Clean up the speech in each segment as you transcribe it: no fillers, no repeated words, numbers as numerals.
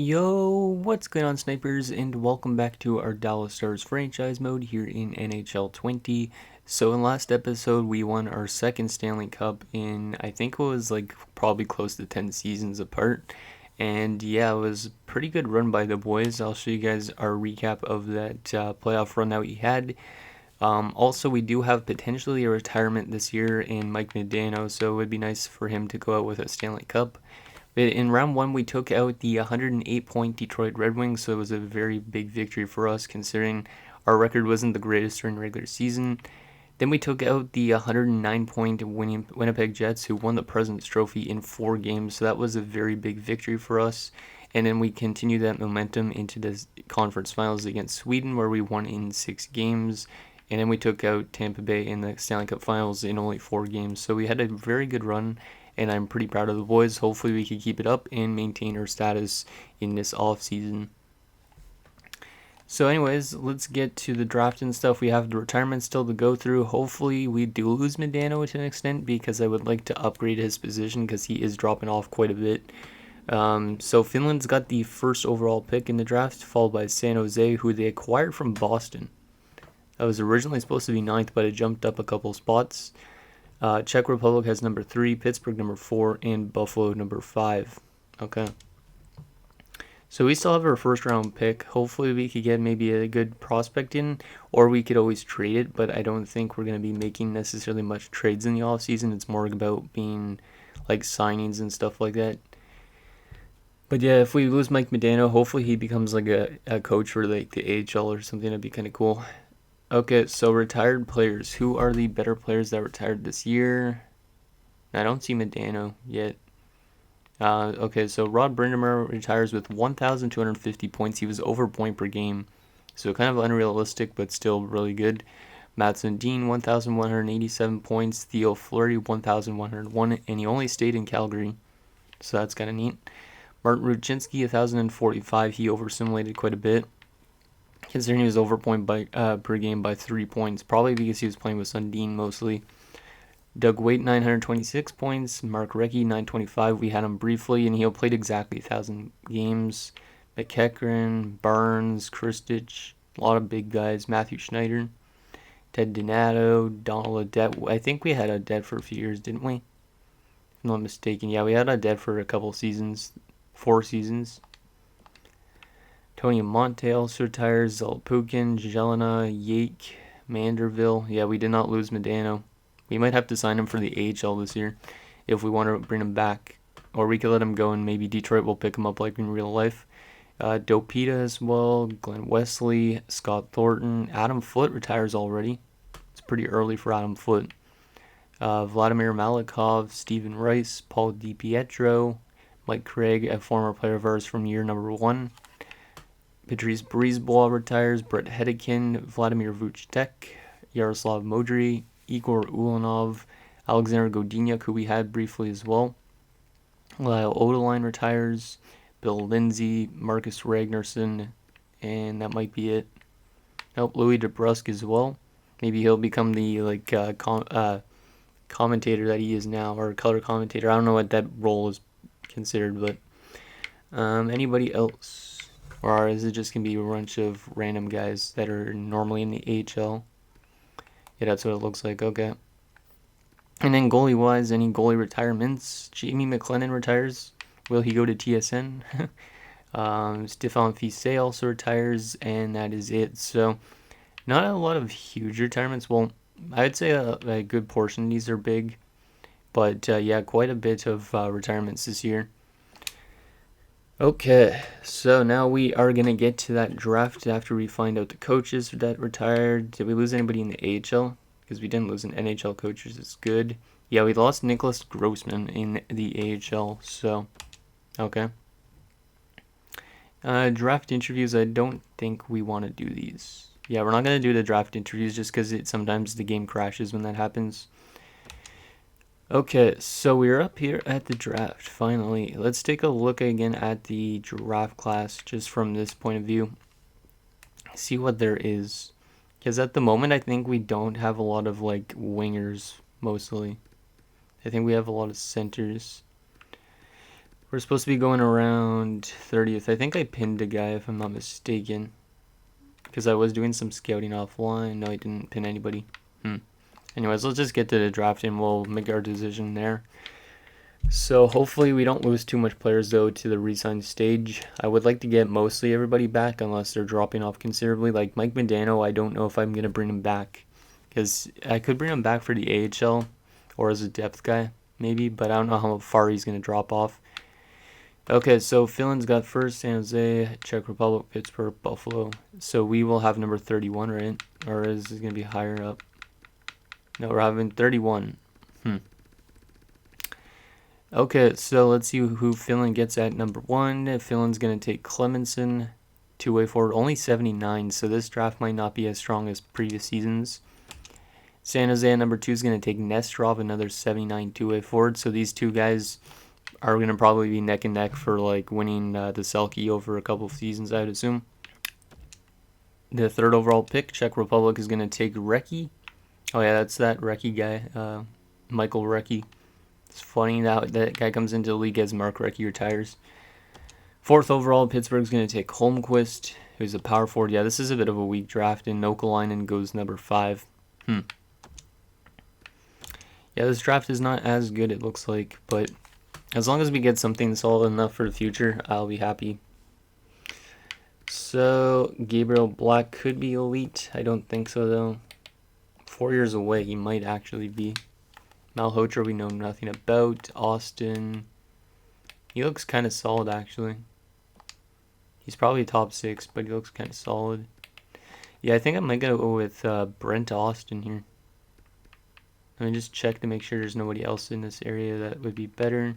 Yo, what's going on, snipers, and welcome back to our Dallas Stars franchise mode here in NHL 20. So in last episode, we won our second Stanley Cup in, I think it was like probably close to 10 seasons apart. And yeah, it was a pretty good run by the boys. I'll show you guys our recap of that playoff run that we had. Also, we do have potentially a retirement this year in Mike Modano, so it would be nice for him to go out with a Stanley Cup. In round one, we took out the 108-point Detroit Red Wings, so it was a very big victory for us considering our record wasn't the greatest during the regular season. Then we took out the 109-point Winnipeg Jets, who won the President's Trophy in 4 games, so that was a very big victory for us. And then we continued that momentum into the conference finals against Sweden, where we won in 6 games. And then we took out Tampa Bay in the Stanley Cup Finals in only 4 games. So we had a very good run, and I'm pretty proud of the boys. Hopefully we can keep it up and maintain our status in this off season. So anyways, let's get to the draft and stuff. We have the retirement still to go through. Hopefully we do lose Modano to an extent, because I would like to upgrade his position because he is dropping off quite a bit. So Finland's got the first overall pick in the draft, followed by San Jose, who they acquired from Boston. That was originally supposed to be 9th, but it jumped up a couple spots. Czech Republic has number 3, Pittsburgh number 4, and Buffalo number 5. Okay. So we still have our first round pick. Hopefully we could get maybe a good prospect in, or we could always trade it, but I don't think we're going to be making necessarily much trades in the offseason. It's more about being like signings and stuff like that. But yeah, if we lose Mike Modano, hopefully he becomes like a coach for like the AHL or something. That'd be kind of cool. Okay, so retired players. Who are the better players that retired this year? I don't see Modano yet. Okay, so Rod Brind'Amour retires with 1,250 points. He was over point per game, so kind of unrealistic, but still really good. Matt Sundin, 1,187 points. Theo Fleury, 1,101, and he only stayed in Calgary, so that's kind of neat. Martin Rucinski, 1,045. He over-simulated quite a bit, considering he was over point per game by 3 points, probably because he was playing with Sundin mostly. Doug Waite, 926 points. Mark Recchi, 925. We had him briefly, and he played exactly 1,000 games. McEachran, Barnes, Kristich, a lot of big guys. Matthew Schneider, Ted Donato, Donald Adet. I think we had Adet for a few years, didn't we? If I'm not mistaken. Yeah, we had Adet for a couple seasons, 4 seasons. Tony Monte also retires. Zalpukin, Jelena, Yake, Manderville. Yeah, we did not lose Modano. We might have to sign him for the AHL this year if we want to bring him back. Or we could let him go and maybe Detroit will pick him up like in real life. Dopita as well, Glenn Wesley, Scott Thornton. Adam Foote retires already. It's pretty early for Adam Foote. Vladimir Malikov, Stephen Rice, Paul DiPietro, Mike Craig, a former player of ours from year number 1. Patrice Brisebois retires. Brett Hedikin, Vladimir Vuctek, Yaroslav Modry, Igor Ulanov, Alexander Godiniak, who we had briefly as well. Lyle Odeline retires. Bill Lindsay, Marcus Ragnarsson, and that might be it. Nope, Louis DeBrusque as well. Maybe he'll become the commentator that he is now, or color commentator. I don't know what that role is considered, but anybody else? Or is it just going to be a bunch of random guys that are normally in the AHL? Yeah, that's what it looks like. Okay. And then goalie-wise, any goalie retirements? Jamie McLennan retires. Will he go to TSN? Stefan Fissé also retires, and that is it. So, not a lot of huge retirements. Well, I would say a good portion of these are big. But, yeah, quite a bit of retirements this year. Okay, so now we are going to get to that draft after we find out the coaches that retired. Did we lose anybody in the AHL? Because we didn't lose an NHL coach, which is good. Yeah, we lost Nicholas Grossman in the AHL, so, okay. Draft interviews, I don't think we want to do these. Yeah, we're not going to do the draft interviews just because sometimes the game crashes when that happens. Okay, so we're up here at the draft, finally. Let's take a look again at the draft class, just from this point of view. See what there is. Because at the moment, I think we don't have a lot of, like, wingers, mostly. I think we have a lot of centers. We're supposed to be going around 30th. I think I pinned a guy if I'm not mistaken. Because I was doing some scouting offline. No, I didn't pin anybody. Anyways, let's just get to the draft and we'll make our decision there. So hopefully we don't lose too much players though to the Resign stage. I would like to get mostly everybody back unless they're dropping off considerably. Like Mike Modano, I don't know if I'm going to bring him back. Because I could bring him back for the AHL or as a depth guy maybe. But I don't know how far he's going to drop off. Okay, so Finland's got first, San Jose, Czech Republic, Pittsburgh, Buffalo. So we will have number 31, right? Or is it going to be higher up? No, we're having 31. Okay, so let's see who Finland gets at number 1. Finland's going to take Clemenson, two-way forward, only 79, so this draft might not be as strong as previous seasons. San Jose at number 2 is going to take Nesterov, another 79 two-way forward, so these two guys are going to probably be neck and neck for like winning the Selke over a couple of seasons, I would assume. The third overall pick, Czech Republic, is going to take Recchi. Oh yeah, that's that Recchi guy, Michael Recchi. It's funny that guy comes into the league as Mark Recchi retires. Fourth overall, Pittsburgh's going to take Holmquist, who's a power forward. Yeah, this is a bit of a weak draft, and Nokalainen goes number 5. Yeah, this draft is not as good, it looks like, but as long as we get something solid enough for the future, I'll be happy. So, Gabriel Black could be elite. I don't think so, though. 4 years away, he might actually be. Malhotra, we know nothing about. Austin, he looks kind of solid, actually. He's probably top 6, but he looks kind of solid. Yeah, I think I might go with Brent Austin here. Let me just check to make sure there's nobody else in this area that would be better.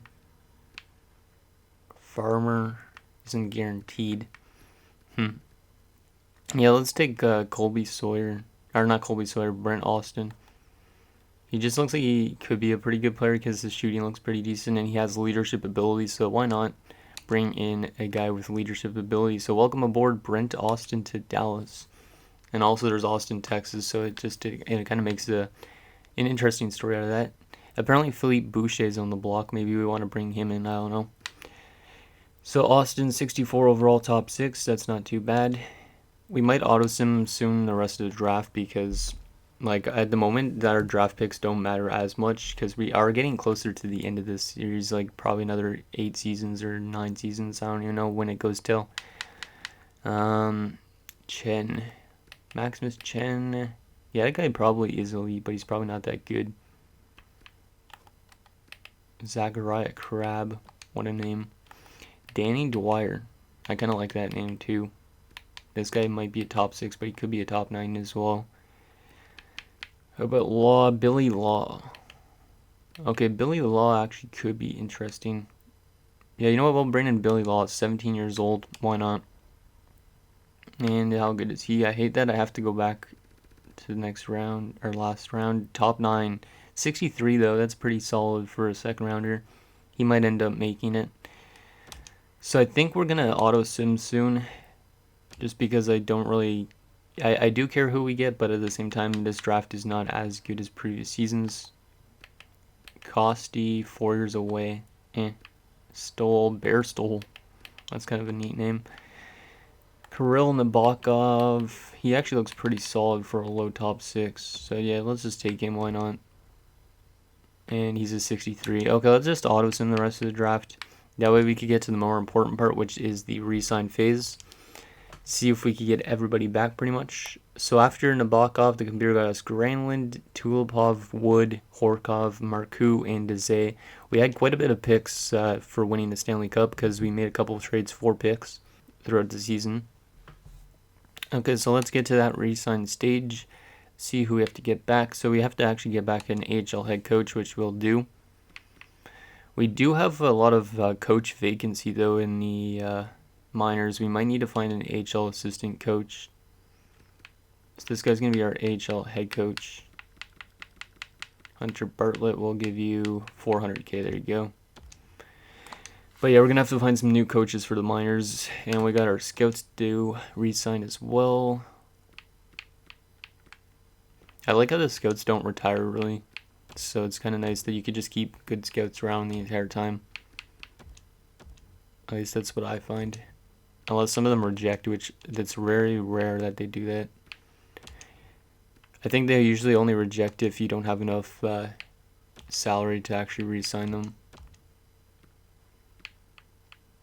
Farmer isn't guaranteed. Yeah, let's take Colby Sawyer. Or not Colby Sawyer, Brent Austin. He just looks like he could be a pretty good player because his shooting looks pretty decent and he has leadership ability, so why not bring in a guy with leadership ability? So welcome aboard Brent Austin to Dallas. And also there's Austin, Texas, so it kind of makes an interesting story out of that. Apparently Philippe Boucher is on the block. Maybe we want to bring him in, I don't know. So Austin, 64 overall, top 6. That's not too bad. We might auto-sim soon the rest of the draft because, like, at the moment, our draft picks don't matter as much because we are getting closer to the end of this series, like probably another 8 seasons or 9 seasons. I don't even know when it goes till. Chen. Maximus Chen. Yeah, that guy probably is elite, but he's probably not that good. Zachariah Crab. What a name. Danny Dwyer. I kind of like that name too. This guy might be a top 6, but he could be a top 9 as well. How about Billy Law? Okay, Billy Law actually could be interesting. Yeah, you know what? We'll bring in Billy Law at 17 years old. Why not? And how good is he? I hate that I have to go back to the next round, or last round. Top 9. 63 though, that's pretty solid for a second rounder. He might end up making it. So I think we're going to auto-sim soon. Just because I don't really... I do care who we get, but at the same time, this draft is not as good as previous seasons. Costi, 4 years away. Bear Stole. That's kind of a neat name. Kirill Nabokov. He actually looks pretty solid for a low top 6. So yeah, let's just take him, why not? And he's a 63. Okay, let's just auto-sim the rest of the draft. That way we could get to the more important part, which is the re-sign phase. See if we could get everybody back pretty much. So after Nabokov, the computer got us Granlund, Tulipov, Wood, Horkov, Marcoux, and Dezay. We had quite a bit of picks for winning the Stanley Cup because we made a couple of trades for picks throughout the season. Okay, so let's get to that re-sign stage. See who we have to get back. So we have to actually get back an AHL head coach, which we'll do. We do have a lot of coach vacancy though in the minors. We might need to find an AHL assistant coach. So this guy's going to be our AHL head coach. Hunter Bartlett will give you 400k. There you go. But yeah, we're going to have to find some new coaches for the minors. And we got our scouts to re-sign as well. I like how the scouts don't retire really. So it's kind of nice that you could just keep good scouts around the entire time. At least that's what I find. Unless some of them reject, which that's very rare that they do that. I think they usually only reject if you don't have enough salary to actually re-sign them.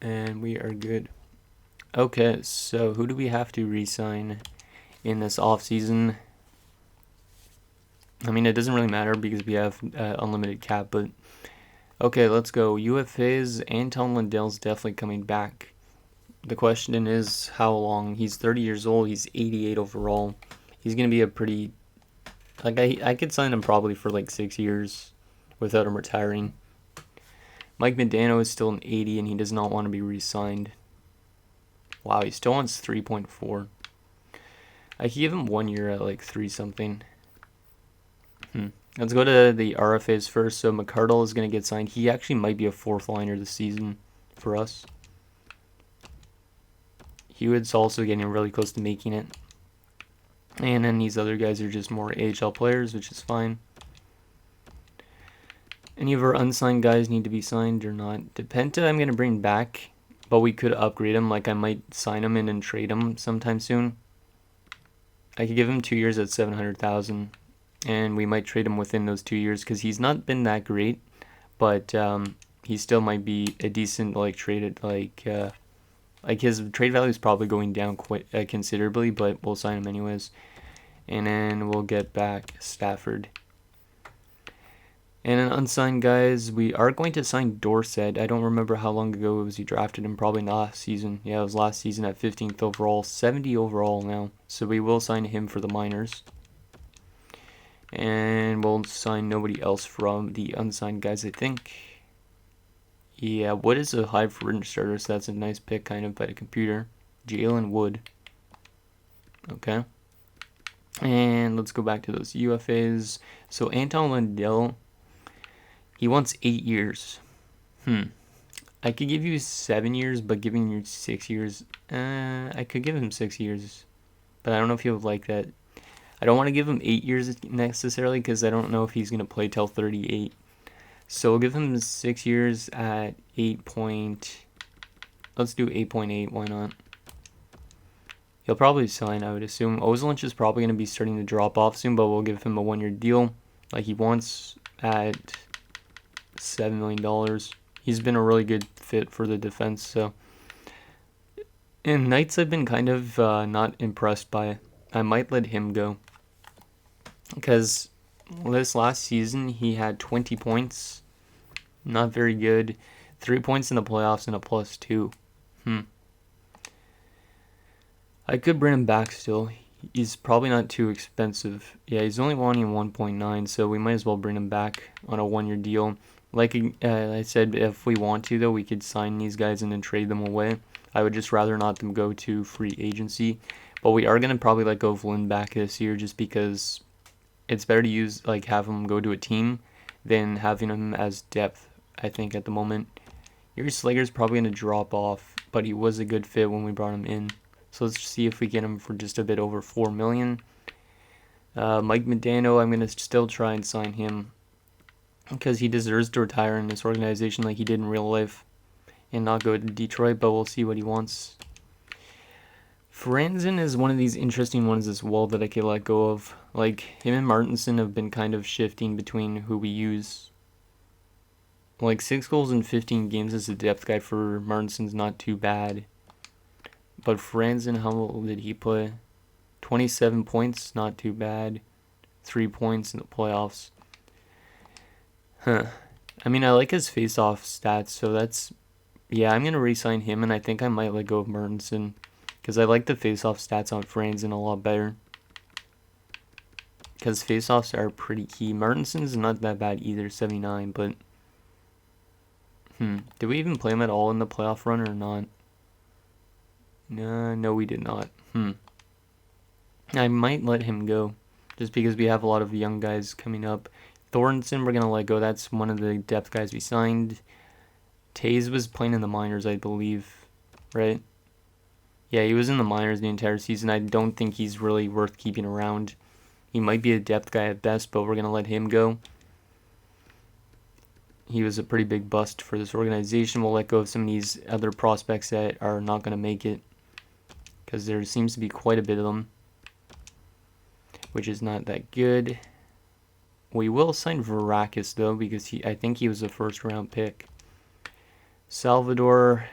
And we are good. Okay, so who do we have to re-sign in this off-season? I mean, it doesn't really matter because we have unlimited cap, but okay, let's go. UFAs, Anton Lundell's definitely coming back. The question is how long. He's 30 years old. He's 88 overall. He's going to be a pretty... Like, I could sign him probably for like 6 years without him retiring. Mike Modano is still an 80, and he does not want to be re-signed. Wow, he still wants 3.4. I could give him 1 year at like 3 something. Let's go to the RFAs first. So McCardle is going to get signed. He actually might be a 4th liner this season for us. Hewitt's also getting really close to making it. And then these other guys are just more AHL players, which is fine. Any of our unsigned guys need to be signed or not. DePenta I'm going to bring back, but we could upgrade him. Like, I might sign him and then trade him sometime soon. I could give him 2 years at $700,000, and we might trade him within those 2 years because he's not been that great, but he still might be a decent traded like his trade value is probably going down quite considerably, but we'll sign him anyways. And then we'll get back Stafford. And then unsigned guys, we are going to sign Dorsett. I don't remember how long ago it was he drafted him. Probably last season. Yeah, it was last season at 15th overall. 70 overall now. So we will sign him for the minors. And we'll sign nobody else from the unsigned guys, I think. Yeah, Wood is a high fringe starter, so that's a nice pick kind of by the computer. Jalen Wood. Okay. And let's go back to those UFAs. So Anton Lundell, he wants 8 years. I could give you 7 years, but giving you 6 years, I could give him 6 years. But I don't know if he would like that. I don't want to give him 8 years necessarily because I don't know if he's going to play till 38. So we'll give him 6 years at 8 let's do 8.8, why not? He'll probably sign, I would assume. Ozelinch is probably going to be starting to drop off soon, but we'll give him a 1 year deal like he wants at $7 million. He's been a really good fit for the defense, so. And Knights I've been kind of not impressed by. I might let him go. Because this last season, he had 20 points. Not very good. 3 points in the playoffs and a +2. I could bring him back still. He's probably not too expensive. Yeah, he's only wanting 1.9, so we might as well bring him back on a 1 year deal. Like I said, if we want to, though, we could sign these guys and then trade them away. I would just rather not them go to free agency. But we are going to probably let go of Lynn back this year just because it's better to have him go to a team than having him as depth, I think, at the moment. Yuri Slager's probably going to drop off, but he was a good fit when we brought him in. So let's see if we get him for just a bit over $4 million. Mike Modano, I'm going to still try and sign him because he deserves to retire in this organization like he did in real life and not go to Detroit, but we'll see what he wants. Franzen is one of these interesting ones as well that I could let go of. Like, him and Martinson have been kind of shifting between who we use. Like, 6 goals in 15 games as a depth guy for Martinson's not too bad. But Franzen, how well did he play? 27 points, not too bad. 3 points in the playoffs. I mean, I like his face-off stats, so that's... Yeah, I'm going to re-sign him, and I think I might let go of Martinson. Because I like the face-off stats on Franzen a lot better. Because face-offs are pretty key. Martinson's not that bad either, 79, but... Did we even play him at all in the playoff run or not? No, we did not. I might let him go. Just because we have a lot of young guys coming up. Thornton, we're going to let go. That's one of the depth guys we signed. Taze was playing in the minors, I believe. Right? Yeah, he was in the minors the entire season. I don't think he's really worth keeping around. He might be a depth guy at best, but we're going to let him go. he was a pretty big bust for this organization. We'll let go of some of these other prospects that are not going to make it, because there seems to be quite a bit of them, which is not that good. We will sign Varakis, though, because I think he was a first-round pick. Salvador,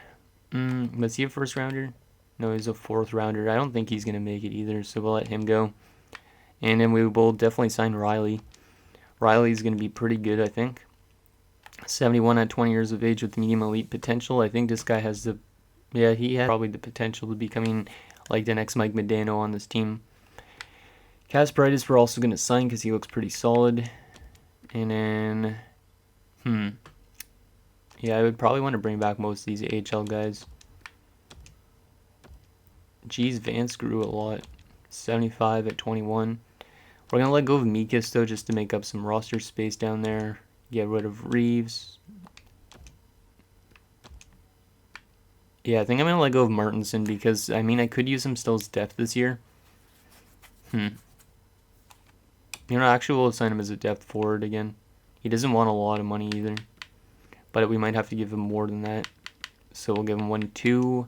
was he a first-rounder? No, he's a fourth-rounder. I don't think he's going to make it either, so we'll let him go. And then we will definitely sign Riley. Riley's going to be pretty good, I think. 71 at 20 years of age with medium elite potential. I think this guy has he has probably the potential to becoming like the next Mike Modano on this team. Kasparaitis we're also going to sign because he looks pretty solid. And then, yeah, I would probably want to bring back most of these AHL guys. Geez, Vance grew a lot. 75 at 21. We're going to let go of Mikas, though, just to make up some roster space down there. Get rid of Reeves. Yeah, I think I'm going to let go of Martinson because, I mean, I could use him still as depth this year. You know, actually, we'll assign him as a depth forward again. He doesn't want a lot of money either. But we might have to give him more than that. So we'll give him 1-2.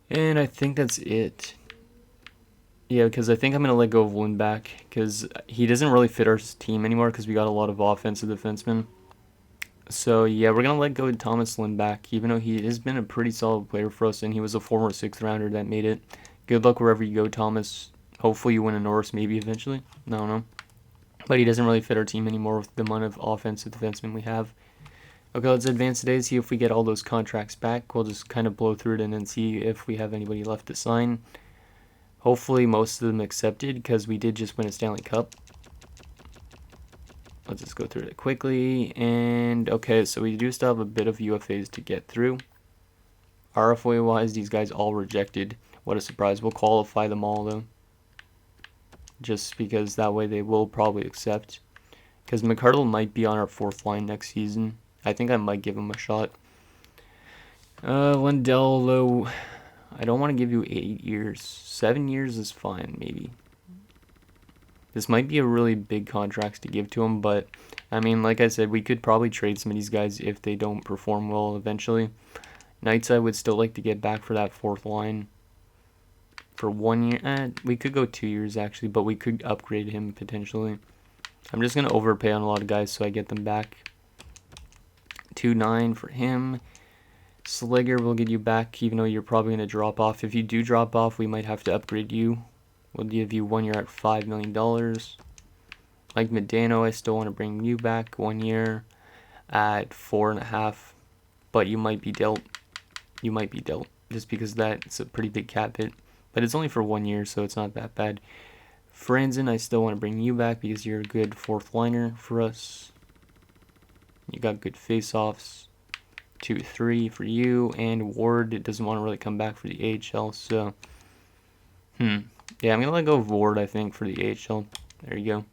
And I think that's it. Yeah, because I think I'm going to let go of Lindback because he doesn't really fit our team anymore because we got a lot of offensive defensemen. So, yeah, we're going to let go of Thomas Lindback, even though he has been a pretty solid player for us, and he was a former 6th rounder that made it. Good luck wherever you go, Thomas. Hopefully you win a Norris maybe eventually. I don't know. But he doesn't really fit our team anymore with the amount of offensive defensemen we have. Okay, let's advance today, see if we get all those contracts back. We'll just kind of blow through it and then see if we have anybody left to sign. Hopefully most of them accepted because we did just win a Stanley Cup. Let's just go through it quickly. And okay, so we do still have a bit of UFAs to get through. RFA wise, these guys all rejected. What a surprise. We'll qualify them all though. Just because that way they will probably accept. Because McCardle might be on our 4th line next season. I think I might give him a shot. Lindell, though, I don't want to give you 8 years. 7 years is fine, maybe. This might be a really big contract to give to him, but, I mean, like I said, we could probably trade some of these guys if they don't perform well eventually. Knights I would still like to get back for that 4th line. For 1 year, we could go 2 years, actually, but we could upgrade him potentially. I'm just going to overpay on a lot of guys so I get them back. 2.9 for him. Sliger will get you back, even though you're probably going to drop off. If you do drop off, we might have to upgrade you. We'll give you 1 year at $5 million. Like Modano, I still want to bring you back 1 year at 4.5. But you might be dealt. You might be dealt. Just because that's a pretty big cap hit. But it's only for 1 year, so it's not that bad. Franzen, I still want to bring you back because you're a good 4th liner for us. You got good face-offs. 2-3 for you. And Ward doesn't want to really come back for the AHL, so... Yeah, I'm going to let go of Ward, I think, for the AHL. There you go.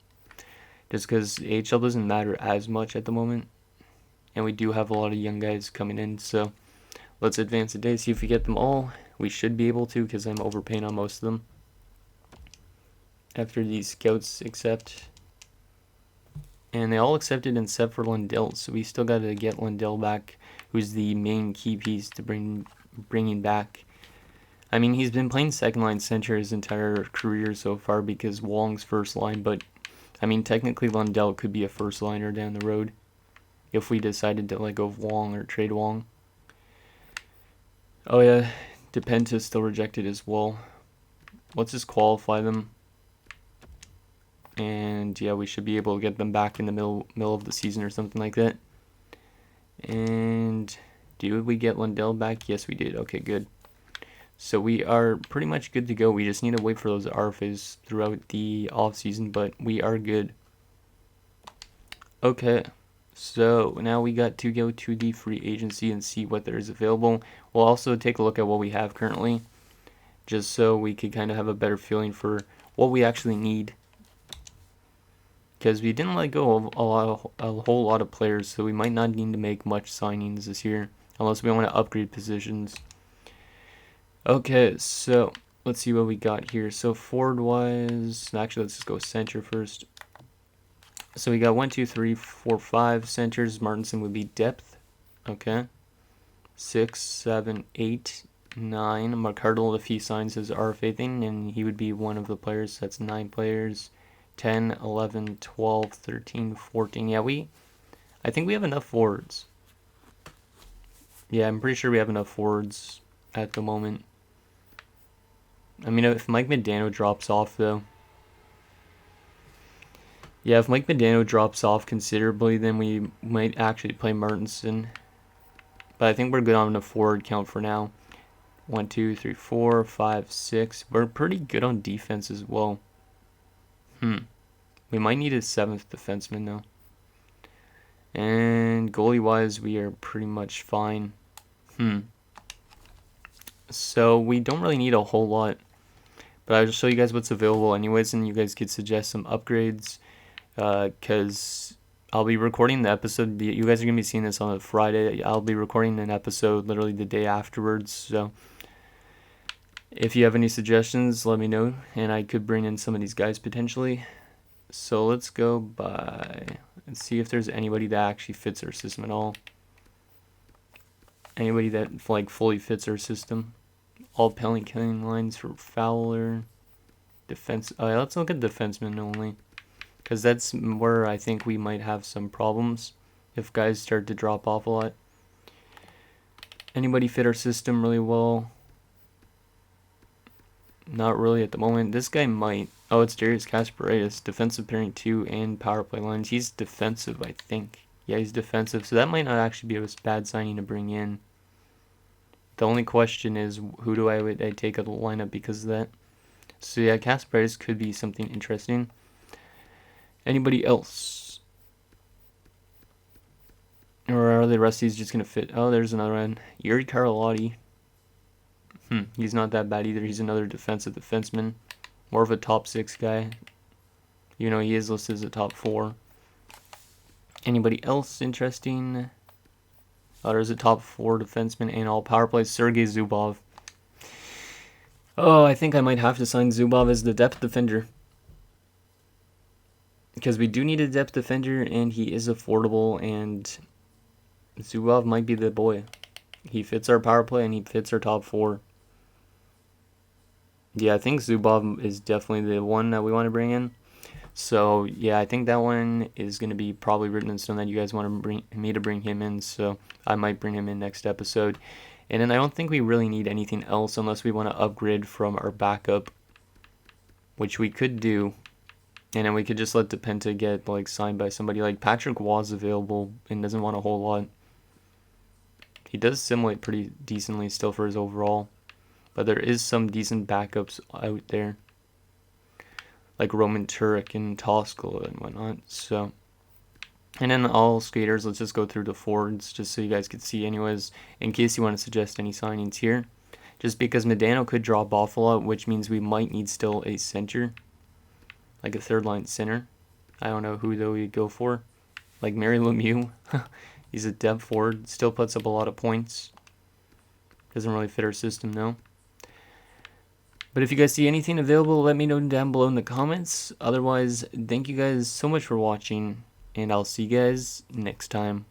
Just because AHL doesn't matter as much at the moment. And we do have a lot of young guys coming in, so... Let's advance today, see if we get them all. We should be able to, because I'm overpaying on most of them. After these scouts accept. And they all accepted except for Lundell, so we still got to get Lundell back, who's the main key piece to bringing back. I mean, he's been playing 2nd line center his entire career so far because Wong's 1st line, but I mean, technically Lundell could be a 1st liner down the road if we decided to let go of Wong or trade Wong. Oh yeah, DePenta still rejected as well. Let's just qualify them. And yeah, we should be able to get them back in the middle of the season or something like that. And did we get Lundell back? Yes, we did. Okay, good. So we are pretty much good to go. We just need to wait for those RFAs throughout the off season, but we are good. Okay, so now we got to go to the free agency and see what there is available. We'll also take a look at what we have currently, just so we could kind of have a better feeling for what we actually need. Because we didn't let go of a whole lot of players, so we might not need to make much signings this year, unless we want to upgrade positions. Okay, so let's see what we got here. So forward-wise, actually let's just go center first. So we got 1, 2, 3, 4, 5 centers. Martinson would be depth. Okay. 6, 7, 8, 9. McCardle, if he signs his RFA thing, and he would be one of the players. That's 9 players. 10, 11, 12, 13, 14. Yeah, I think we have enough forwards. Yeah, I'm pretty sure we have enough forwards at the moment. I mean, if Mike Modano drops off, though. Yeah, if Mike Modano drops off considerably, then we might actually play Martinson. But I think we're good on a forward count for now. 1, 2, 3, 4, 5, 6. We're pretty good on defense as well. We might need a 7th defenseman, though. And goalie-wise, we are pretty much fine. So we don't really need a whole lot. But I'll just show you guys what's available anyways, and you guys could suggest some upgrades. Because I'll be recording the episode. You guys are going to be seeing this on a Friday. I'll be recording an episode literally the day afterwards. So if you have any suggestions, let me know. And I could bring in some of these guys potentially. So let's go by... Let's see if there's anybody that actually fits our system at all. Anybody that like fully fits our system. All penalty killing lines for Fowler. Defense. Let's look at defensemen only. Because that's where I think we might have some problems if guys start to drop off a lot. Anybody fit our system really well? Not really at the moment. This guy might. Oh, it's Darius Kasparaitis, defensive pairing 2 and power play lines. He's defensive, I think. Yeah, he's defensive. So that might not actually be a bad signing to bring in. The only question is, who do I take out of the lineup because of that? So yeah, Kasparaitis could be something interesting. Anybody else? Or are the rest of these just going to fit? Oh, there's another one. Yuri Karlotti. He's not that bad either. He's another defensive defenseman. More of a top 6 guy. You know, he is listed as a top 4. Anybody else interesting? Oh, there's a top 4 defenseman and all power plays. Sergei Zubov. Oh, I think I might have to sign Zubov as the depth defender. Because we do need a depth defender, and he is affordable, and Zubov might be the boy. He fits our power play, and he fits our top 4. Yeah, I think Zubov is definitely the one that we want to bring in. So, yeah, I think that one is going to be probably written in stone that you guys want to bring him in, so I might bring him in next episode. And then I don't think we really need anything else unless we want to upgrade from our backup, which we could do. And then we could just let DePenta get like signed by somebody. Like Patrick Waugh's available and doesn't want a whole lot. He does simulate pretty decently still for his overall. But there is some decent backups out there. Like Roman Turek and Toskala and whatnot. So, and then all skaters, let's just go through the forwards just so you guys could see anyways. In case you want to suggest any signings here. Just because Modano could drop off a lot, which means we might need still a center. Like a third line center. I don't know who though we'd go for. Like Mary Lemieux. He's a depth forward. Still puts up a lot of points. Doesn't really fit our system though. But if you guys see anything available, let me know down below in the comments. Otherwise, thank you guys so much for watching. And I'll see you guys next time.